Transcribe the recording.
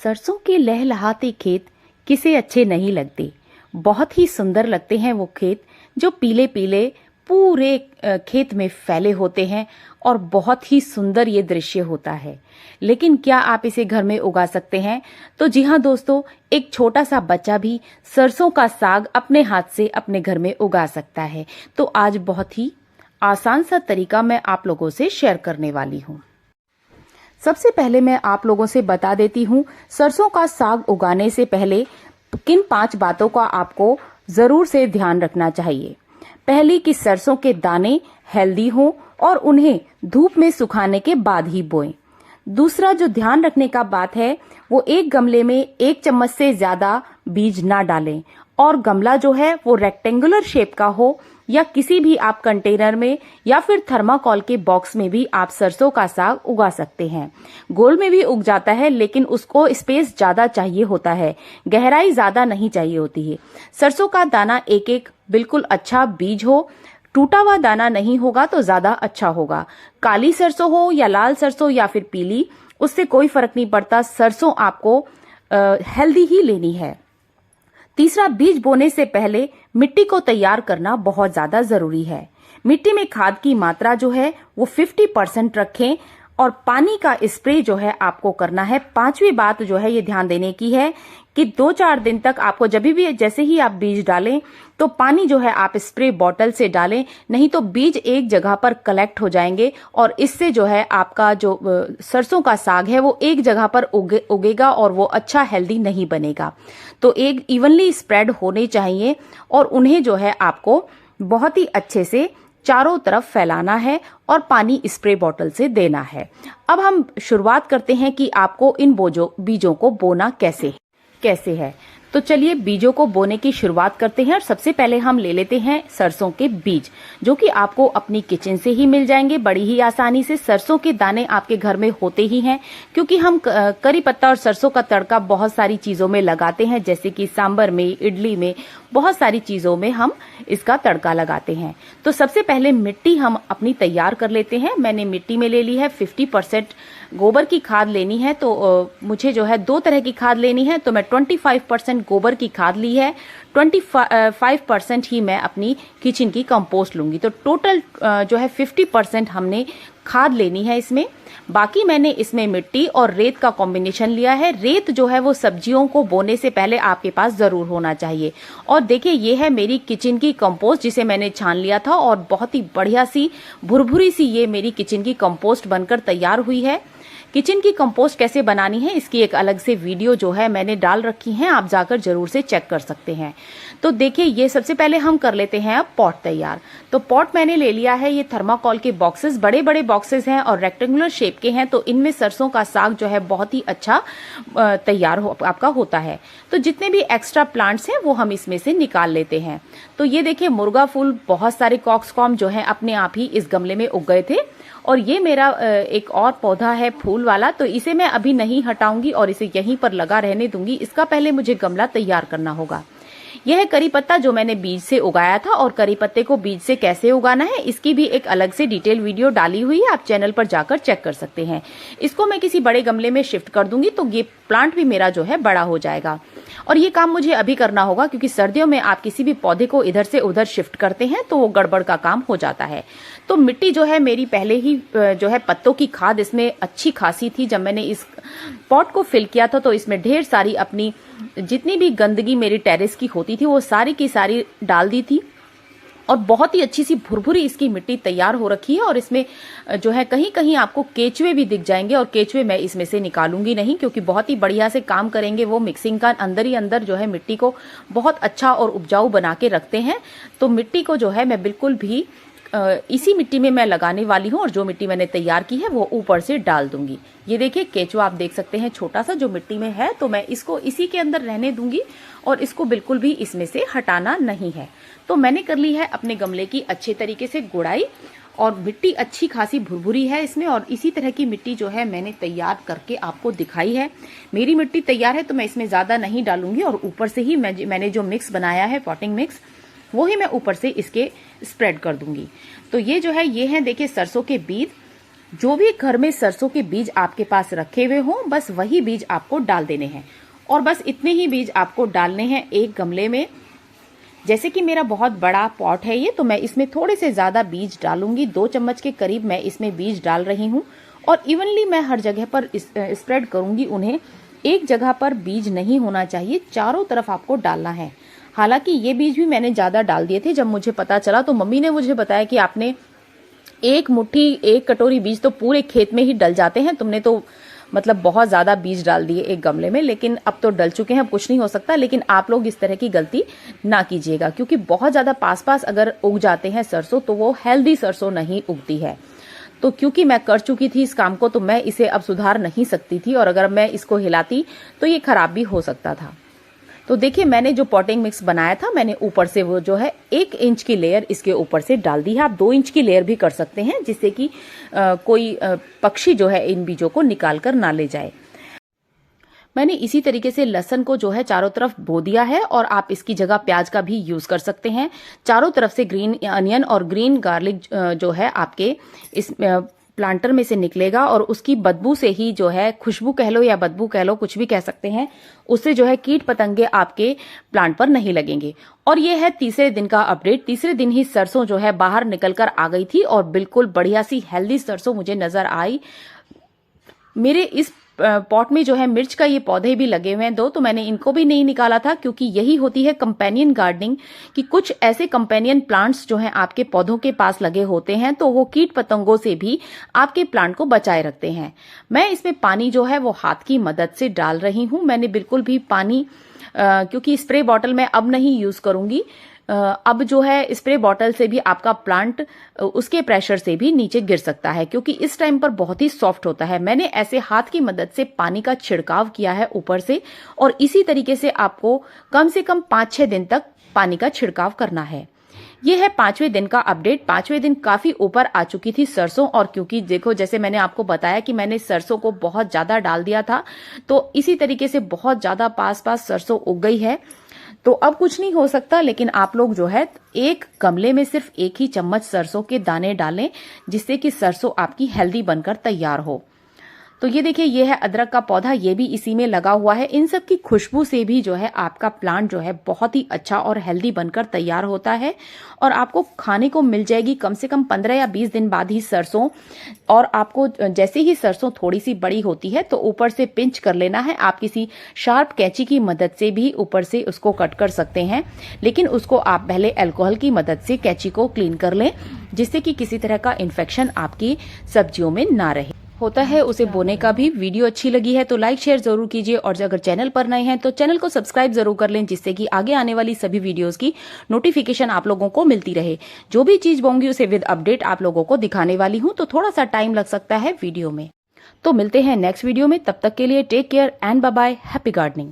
सरसों के लहलहाते खेत किसे अच्छे नहीं लगते। बहुत ही सुंदर लगते हैं वो खेत जो पीले पीले पूरे खेत में फैले होते हैं और बहुत ही सुंदर ये दृश्य होता है। लेकिन क्या आप इसे घर में उगा सकते हैं? तो जी हाँ दोस्तों, एक छोटा सा बच्चा भी सरसों का साग अपने हाथ से अपने घर में उगा सकता है। तो आज बहुत ही आसान सा तरीका मैं आप लोगों से शेयर करने वाली हूँ। सबसे पहले मैं आप लोगों से बता देती हूँ, सरसों का साग उगाने से पहले किन 5 बातों का आपको जरूर से ध्यान रखना चाहिए। पहली कि सरसों के दाने हेल्दी हों और उन्हें धूप में सुखाने के बाद ही बोएं। दूसरा जो ध्यान रखने का बात है वो एक गमले में 1 चम्मच से ज्यादा बीज ना डालें और गमला जो है वो रेक्टेंगुलर शेप का हो या किसी भी आप कंटेनर में या फिर थर्माकोल के बॉक्स में भी आप सरसों का साग उगा सकते हैं। गोल में भी उग जाता है लेकिन उसको स्पेस ज्यादा चाहिए होता है, गहराई ज्यादा नहीं चाहिए होती है। सरसों का दाना एक एक बिल्कुल अच्छा बीज हो, टूटा हुआ दाना नहीं होगा तो ज्यादा अच्छा होगा। काली सरसों हो या लाल सरसों या फिर पीली, उससे कोई फर्क नहीं पड़ता, सरसों आपको हेल्दी ही लेनी है। तीसरा, बीज बोने से पहले मिट्टी को तैयार करना बहुत ज्यादा जरूरी है। मिट्टी में खाद की मात्रा जो है वो 50% रखें और पानी का स्प्रे जो है आपको करना है। 5वीं बात जो है ये ध्यान देने की है कि 2-4 दिन तक आपको जब भी जैसे ही आप बीज डालें तो पानी जो है आप स्प्रे बॉटल से डालें, नहीं तो बीज एक जगह पर कलेक्ट हो जाएंगे और इससे जो है आपका जो सरसों का साग है वो एक जगह पर उगेगा और वो अच्छा हेल्दी नहीं बनेगा। तो एक इवनली स्प्रेड होने चाहिए और उन्हें जो है आपको बहुत ही अच्छे से चारों तरफ फैलाना है और पानी स्प्रे बॉटल से देना है। अब हम शुरुआत करते हैं कि आपको इन बीजों को बोना कैसे है। तो चलिए बीजों को बोने की शुरुआत करते हैं और सबसे पहले हम ले लेते हैं सरसों के बीज, जो कि आपको अपनी किचन से ही मिल जाएंगे बड़ी ही आसानी से। सरसों के दाने आपके घर में होते ही हैं क्योंकि हम करी पत्ता और सरसों का तड़का बहुत सारी चीजों में लगाते हैं, जैसे कि सांबर में, इडली में, बहुत सारी चीजों में हम इसका तड़का लगाते हैं। तो सबसे पहले मिट्टी हम अपनी तैयार कर लेते हैं। मैंने मिट्टी में ले ली है 50% गोबर की खाद लेनी है, तो मुझे जो है 2 तरह की खाद लेनी है, तो मैं 25% गोबर की खाद ली है, 25% ही मैं अपनी किचन की कंपोस्ट लूंगी। तो टोटल जो है 50% हमने खाद लेनी है इसमें। बाकी मैंने इसमें मिट्टी और रेत का कॉम्बिनेशन लिया है। रेत जो है वो सब्जियों को बोने से पहले आपके पास जरूर होना चाहिए। और देखिए ये है मेरी किचन की कंपोस्ट जिसे मैंने छान लिया था और बहुत ही बढ़िया सी भुरभुरी सी ये मेरी किचन की कंपोस्ट बनकर तैयार हुई है। किचन की कंपोस्ट कैसे बनानी है इसकी एक अलग से वीडियो जो है मैंने डाल रखी है, आप जाकर जरूर से चेक कर सकते हैं। तो देखिए ये सबसे पहले हम कर लेते हैं अब पॉट तैयार। तो पॉट मैंने ले लिया है, ये थर्माकोल के बॉक्सेस, बड़े बड़े बॉक्सेस हैं और रेक्टेंगुलर शेप के हैं, तो इनमें सरसों का साग जो है बहुत ही अच्छा तैयार आपका होता है। तो जितने भी एक्स्ट्रा प्लांट्स हैं वो हम इसमें से निकाल लेते हैं। तो ये देखिए मुर्गा फूल, बहुत सारे कॉक्सकॉम जो है अपने आप ही इस गमले में उग गए थे। और ये मेरा एक और पौधा है फूल वाला, तो इसे मैं अभी नहीं हटाऊंगी और इसे यहीं पर लगा रहने दूंगी। इसका पहले मुझे गमला तैयार करना होगा। यह है करी पत्ता जो मैंने बीज से उगाया था और करी पत्ते को बीज से कैसे उगाना है इसकी भी एक अलग से डिटेल वीडियो डाली हुई है, आप चैनल पर जाकर चेक कर सकते हैं। इसको मैं किसी बड़े गमले में शिफ्ट कर दूंगी तो ये प्लांट भी मेरा जो है बड़ा हो जाएगा। और ये काम मुझे अभी करना होगा क्योंकि सर्दियों में आप किसी भी पौधे को इधर से उधर शिफ्ट करते हैं तो वो गड़बड़ का काम हो जाता है। तो मिट्टी जो है मेरी पहले ही जो है पत्तों की खाद इसमें अच्छी खासी थी। जब मैंने इस पॉट को फिल किया था तो इसमें ढेर सारी अपनी जितनी भी गंदगी मेरी टेरेस की होती थी वो सारी की सारी डाल दी थी और बहुत ही अच्छी सी भुरभुरी इसकी मिट्टी तैयार हो रखी है। और इसमें जो है कहीं कहीं आपको केचुए भी दिख जाएंगे और केचुए मैं इसमें से निकालूंगी नहीं क्योंकि बहुत ही बढ़िया से काम करेंगे वो। मिक्सिंग का अंदर ही अंदर जो है मिट्टी को बहुत अच्छा और उपजाऊ बना के रखते हैं। तो मिट्टी को जो है मैं बिल्कुल भी इसी मिट्टी में मैं लगाने वाली हूँ और जो मिट्टी मैंने तैयार की है वो ऊपर से डाल दूंगी। ये देखिए केचुआ आप देख सकते हैं छोटा सा जो मिट्टी में है, तो मैं इसको इसी के अंदर रहने दूंगी और इसको बिल्कुल भी इसमें से हटाना नहीं है। तो मैंने कर ली है अपने गमले की अच्छे तरीके से गुड़ाई और मिट्टी अच्छी खासी भुरभुरी है इसमें। और इसी तरह की मिट्टी जो है मैंने तैयार करके आपको दिखाई है। मेरी मिट्टी तैयार है तो मैं इसमें ज्यादा नहीं डालूंगी और ऊपर से ही मैंने जो मिक्स बनाया है पॉटिंग मिक्स वो ही मैं ऊपर से इसके स्प्रेड कर दूंगी। तो ये जो है ये है देखिए सरसों के बीज जो भी घर में सरसों के बीज आपके पास रखे हुए हों, बस वही बीज आपको डाल देने हैं और बस इतने ही बीज आपको डालने हैं एक गमले में। जैसे कि मेरा बहुत बड़ा पॉट है ये, तो मैं इसमें थोड़े से ज्यादा बीज डालूंगी। 2 चम्मच के करीब मैं इसमें बीज डाल रही हूँ और इवनली मैं हर जगह पर स्प्रेड करूंगी उन्हें। एक जगह पर बीज नहीं होना चाहिए, चारों तरफ आपको डालना है। हालांकि ये बीज भी मैंने ज्यादा डाल दिए थे। जब मुझे पता चला तो मम्मी ने मुझे बताया कि आपने एक कटोरी बीज तो पूरे खेत में ही डल जाते हैं, तुमने तो मतलब बहुत ज्यादा बीज डाल दिए एक गमले में। लेकिन अब तो डल चुके हैं, अब कुछ नहीं हो सकता। लेकिन आप लोग इस तरह की गलती ना कीजिएगा, क्योंकि बहुत ज्यादा पास पास अगर उग जाते हैं सरसों तो वो हेल्दी सरसों नहीं उगती है। तो क्योंकि मैं कर चुकी थी इस काम को, तो मैं इसे अब सुधार नहीं सकती थी, और अगर मैं इसको हिलाती तो ये खराब भी हो सकता था। तो देखिए, मैंने जो पॉटिंग मिक्स बनाया था, मैंने ऊपर से वो जो है 1 इंच की लेयर इसके ऊपर से डाल दी है। आप 2 इंच की लेयर भी कर सकते हैं, जिससे कि कोई पक्षी जो है इन बीजों को निकाल कर ना ले जाए। मैंने इसी तरीके से लहसुन को जो है चारों तरफ बो दिया है, और आप इसकी जगह प्याज का भी यूज कर सकते हैं। चारों तरफ से ग्रीन अनियन और ग्रीन गार्लिक जो है आपके इस प्लांटर में से निकलेगा, और उसकी बदबू से ही जो है, खुशबू कह लो या बदबू कह लो, कुछ भी कह सकते हैं, उससे जो है कीट पतंगे आपके प्लांट पर नहीं लगेंगे। और ये है तीसरे दिन का अपडेट। तीसरे दिन ही सरसों जो है बाहर निकलकर आ गई थी और बिल्कुल बढ़िया सी हेल्दी सरसों मुझे नजर आई। मेरे इस पॉट में जो है मिर्च का ये पौधे भी लगे हुए हैं 2, तो मैंने इनको भी नहीं निकाला था, क्योंकि यही होती है कंपेनियन गार्डनिंग, कि कुछ ऐसे कंपेनियन प्लांट्स जो हैं आपके पौधों के पास लगे होते हैं, तो वो कीट पतंगों से भी आपके प्लांट को बचाए रखते हैं। मैं इसमें पानी जो है वो हाथ की मदद से डाल रही हूं। मैंने बिल्कुल भी पानी क्योंकि स्प्रे बॉटल में अब नहीं यूज करूंगी। अब जो है स्प्रे बॉटल से भी आपका प्लांट उसके प्रेशर से भी नीचे गिर सकता है, क्योंकि इस टाइम पर बहुत ही सॉफ्ट होता है। मैंने ऐसे हाथ की मदद से पानी का छिड़काव किया है ऊपर से, और इसी तरीके से आपको कम से कम 5-6 दिन तक पानी का छिड़काव करना है। ये है 5वें दिन का अपडेट। 5वें दिन काफी ऊपर आ चुकी थी सरसों, और क्योंकि देखो, जैसे मैंने आपको बताया कि मैंने सरसों को बहुत ज्यादा डाल दिया था, तो इसी तरीके से बहुत ज्यादा पास पास सरसों उग गई है। तो अब कुछ नहीं हो सकता, लेकिन आप लोग जो है एक गमले में सिर्फ 1 ही चम्मच सरसों के दाने डालें, जिससे कि सरसों आपकी हेल्दी बनकर तैयार हो। तो ये देखिए, ये है अदरक का पौधा, ये भी इसी में लगा हुआ है। इन सब की खुशबू से भी जो है आपका प्लांट जो है बहुत ही अच्छा और हेल्दी बनकर तैयार होता है, और आपको खाने को मिल जाएगी कम से कम 15 या 20 दिन बाद ही सरसों। और आपको जैसे ही सरसों थोड़ी सी बड़ी होती है तो ऊपर से पिंच कर लेना है। आप किसी शार्प कैंची की मदद से भी ऊपर से उसको कट कर सकते हैं, लेकिन उसको आप पहले अल्कोहल की मदद से कैंची को क्लीन कर लें, जिससे कि किसी तरह का इन्फेक्शन आपकी सब्जियों में ना रहे। होता है उसे बोने का भी। वीडियो अच्छी लगी है तो लाइक शेयर जरूर कीजिए, और अगर चैनल पर नए हैं तो चैनल को सब्सक्राइब जरूर कर लें, जिससे कि आगे आने वाली सभी वीडियोस की नोटिफिकेशन आप लोगों को मिलती रहे। जो भी चीज बोंगी उसे विद अपडेट आप लोगों को दिखाने वाली हूं, तो थोड़ा सा टाइम लग सकता है वीडियो में। तो मिलते हैं नेक्स्ट वीडियो में, तब तक के लिए take care and bye bye. Happy gardening.